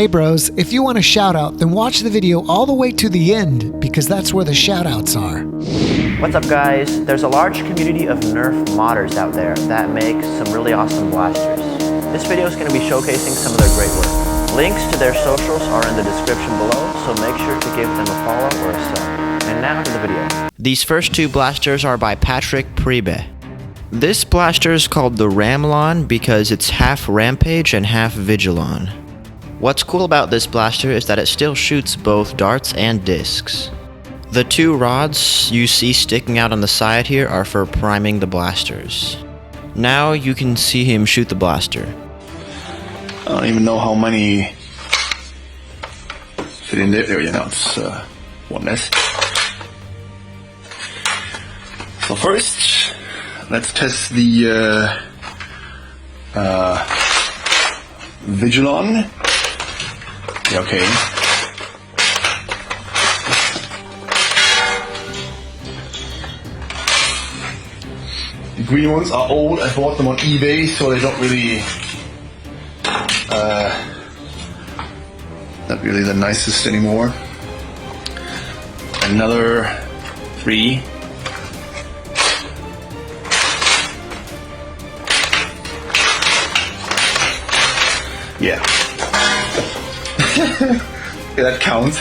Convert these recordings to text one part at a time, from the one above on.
Hey bros, if you want a shout out, then watch the video all the way to the end, because that's where the shout outs are. What's up guys? There's a large community of Nerf modders out there that make some really awesome blasters. This video is going to be showcasing some of their great work. Links to their socials are in the description below, so make sure to give them a follow or a sub. And now to the video. These first two blasters are by Priebe. This blaster is called the RAMlon because it's half Rampage and half Vigilon. What's cool about this blaster is that it still shoots both darts and discs. The two rods you see sticking out on the side here are for priming the blasters. Now you can see him shoot the blaster. I don't even know how many fit in there. There you go, it's one less. So first, let's test the Vigilon. Okay. The green ones are old. I bought them on eBay, so they don't really not really the nicest anymore. Another 3. Yeah. Yeah, that counts.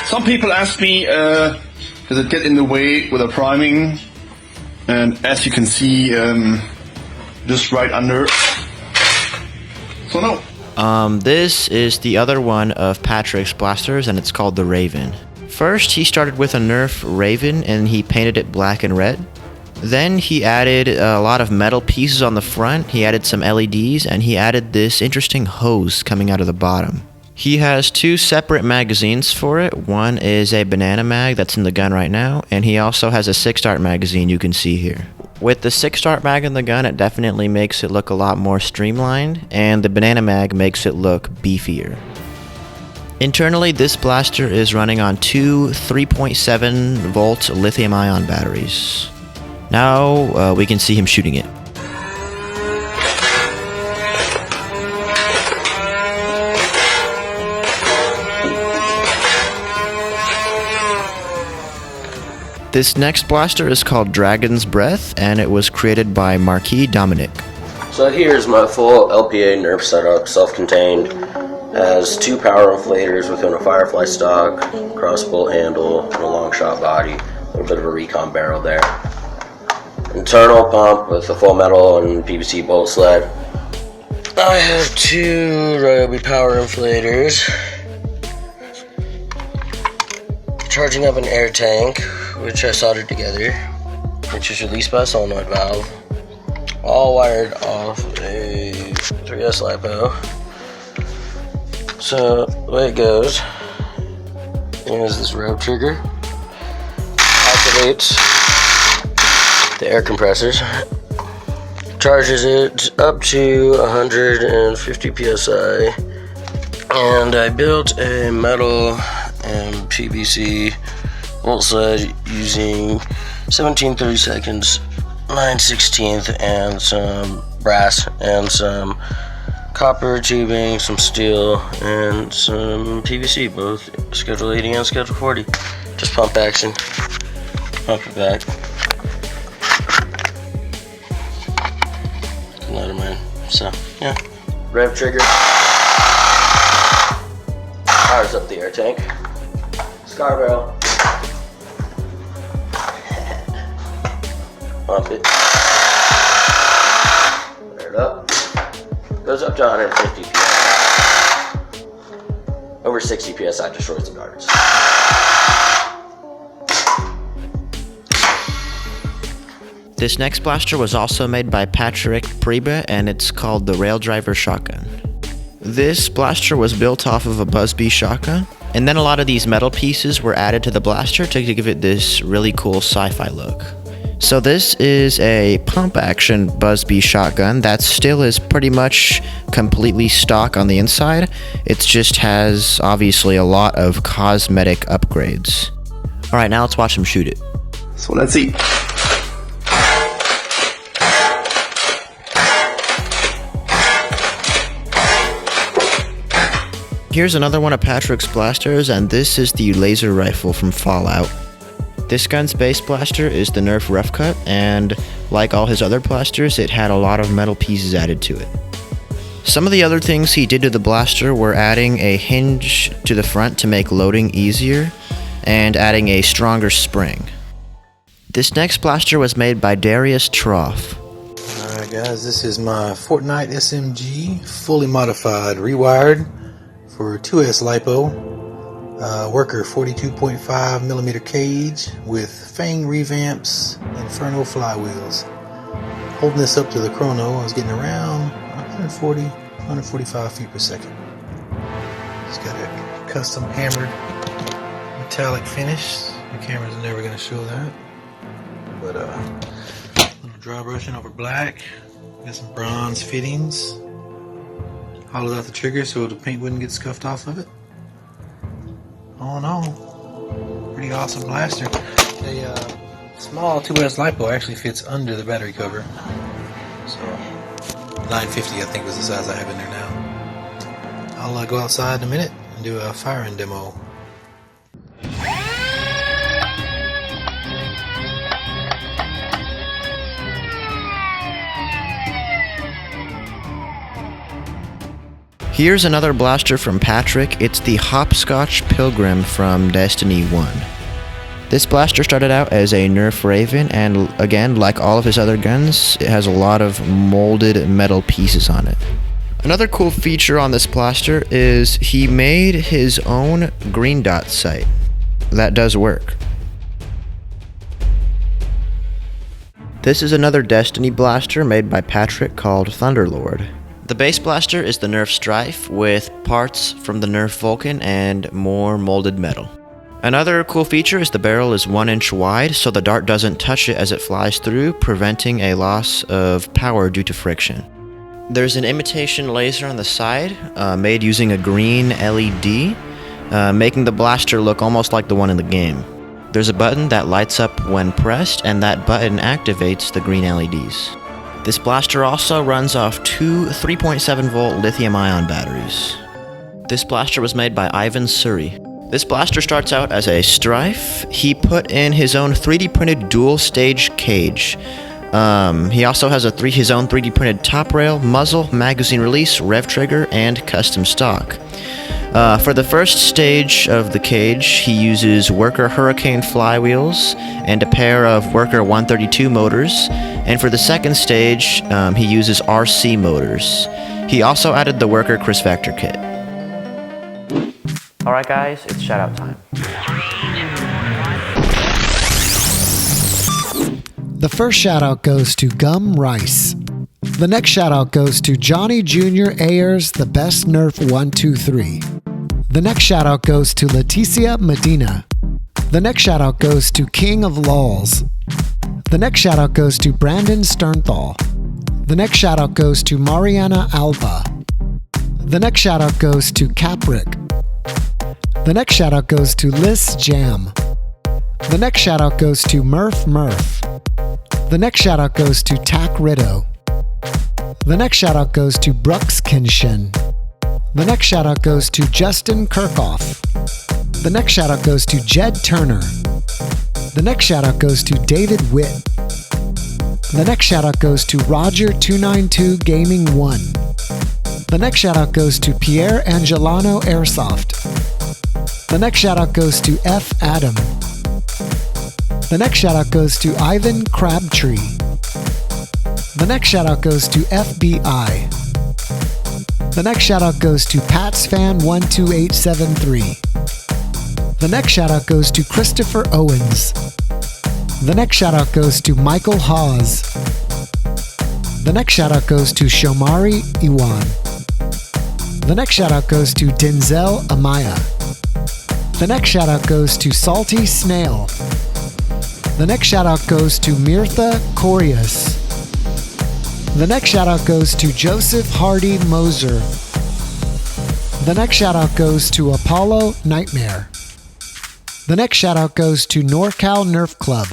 Some people ask me, does it get in the way with a priming? And as you can see, just right under. So no. This is the other one of Patrick's blasters, and it's called the Raven. First, he started with a Nerf Raven, and he painted it black and red. Then he added a lot of metal pieces on the front, he added some LEDs, and he added this interesting hose coming out of the bottom. He has 2 separate magazines for it. One is a banana mag that's in the gun right now, and he also has a 6-dart magazine you can see here. With the 6-dart mag in the gun, it definitely makes it look a lot more streamlined, and the banana mag makes it look beefier. Internally, this blaster is running on 2 3.7 volt lithium-ion batteries. Now we can see him shooting it. This next blaster is called Dragon's Breath, and it was created by Marquis Dominick. So here's my full LPA Nerf setup, self-contained. Has 2 power inflators within a Firefly stock, crossbow handle, and a long shot body. A little bit of a recon barrel there. Internal pump with a full metal and PVC bolt sled. I have 2 Ryobi power inflators. Charging up an air tank, which I soldered together, which is released by a solenoid valve. All wired off a 3S LiPo. So, the way it goes is this rev trigger activates the air compressors, charges it up to 150 psi, and I built a metal and PVC bolt sled using 17/32, 9/16, and some brass and some copper tubing, some steel, and some PVC, both Schedule 80 and Schedule 40. Just pump action. Pump it back. Let him in. So, yeah. Rev trigger. Powers up the air tank. Scar barrel. Pump it. Fire it up. Goes up to 150 psi. Over 60 psi destroys the darts. This next blaster was also made by Priebe, and it's called the Rail Driver Shotgun. This blaster was built off of a Buzzbee shotgun, and then a lot of these metal pieces were added to the blaster to give it this really cool sci-fi look. So this is a pump action Busby shotgun that still is pretty much completely stock on the inside. It just has obviously a lot of cosmetic upgrades. Alright, now let's watch him shoot it. So let's see. Here's another one of Patrick's blasters, and this is the laser rifle from Fallout. This gun's base blaster is the Nerf Rough Cut, and like all his other blasters, it had a lot of metal pieces added to it. Some of the other things he did to the blaster were adding a hinge to the front to make loading easier, and adding a stronger spring. This next blaster was made by Darius Troth. Alright guys, this is my Fortnite SMG, fully modified, rewired for 2S LiPo. Worker 42.5mm cage with Fang revamps, Inferno flywheels. Holding this up to the chrono, I was getting around 140, 145 feet per second. It's got a custom hammered metallic finish. The camera's never going to show that. But little dry brushing over black. Got some bronze fittings. Hollowed out the trigger so the paint wouldn't get scuffed off of it. All in all, pretty awesome blaster. The small 2S LiPo actually fits under the battery cover. So 950 I think was the size I have in there now. I'll go outside in a minute and do a firing demo. Here's another blaster from Patrick. It's the Hopscotch Pilgrim from Destiny 1. This blaster started out as a Nerf Raven, and again, like all of his other guns, it has a lot of molded metal pieces on it. Another cool feature on this blaster is he made his own green dot sight. That does work. This is another Destiny blaster made by Patrick called Thunderlord. The base blaster is the Nerf Strife with parts from the Nerf Vulcan and more molded metal. Another cool feature is the barrel is 1 inch wide, so the dart doesn't touch it as it flies through, preventing a loss of power due to friction. There's an imitation laser on the side, made using a green LED, making the blaster look almost like the one in the game. There's a button that lights up when pressed, and that button activates the green LEDs. This blaster also runs off two 3.7 volt lithium-ion batteries. This blaster was made by Ivan Suri. This blaster starts out as a Strife. He put in his own 3D printed dual stage cage. He also has his own 3D printed top rail, muzzle, magazine release, rev trigger, and custom stock. For the first stage of the cage, he uses Worker Hurricane flywheels and a pair of Worker 132 motors, and for the second stage, he uses RC motors. He also added the Worker Chris Vector kit. Alright guys, it's shoutout time. The first shoutout goes to Gum Rice. The next shoutout goes to Johnny Jr. Ayers, the best Nerf 123. The next shoutout goes to Leticia Medina. The next shoutout goes to King of Lols. The next shoutout goes to Brandon Sternthal. The next shoutout goes to Mariana Alba. The next shoutout goes to Caprick. The next shoutout goes to Liz Jam. The next shoutout goes to Murph. The next shoutout goes to Tack Rideau. The next shoutout goes to Brooks Kinshin. The next shoutout goes to Justin Kirchhoff. The next shoutout goes to Jed Turner. The next shoutout goes to David Witt. The next shoutout goes to Roger292 Gaming 1. The next shoutout goes to Pierre Angelano Airsoft. The next shoutout goes to F. Adam. The next shoutout goes to Ivan Crabtree. The next shoutout goes to FBI. The next shoutout goes to PatsFan12873. The next shoutout goes to Christopher Owens. The next shoutout goes to Michael Hawes. The next shoutout goes to Shomari Iwan. The next shoutout goes to Denzel Amaya. The next shoutout goes to Salty Snail. The next shout out goes to Mirtha Corius. The next shout out goes to Joseph Hardy Moser. The next shout out goes to Apollo Nightmare. The next shout out goes to NorCal Nerf Club.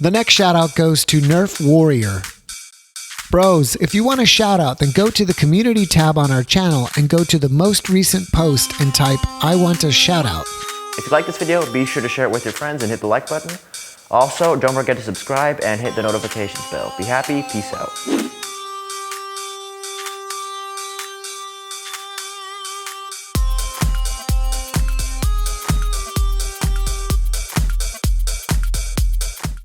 The next shout out goes to Nerf Warrior. Bros, if you want a shout out, then go to the community tab on our channel and go to the most recent post and type, I want a shout out. If you like this video, be sure to share it with your friends and hit the like button. Also, don't forget to subscribe and hit the notifications bell. Be happy, peace out.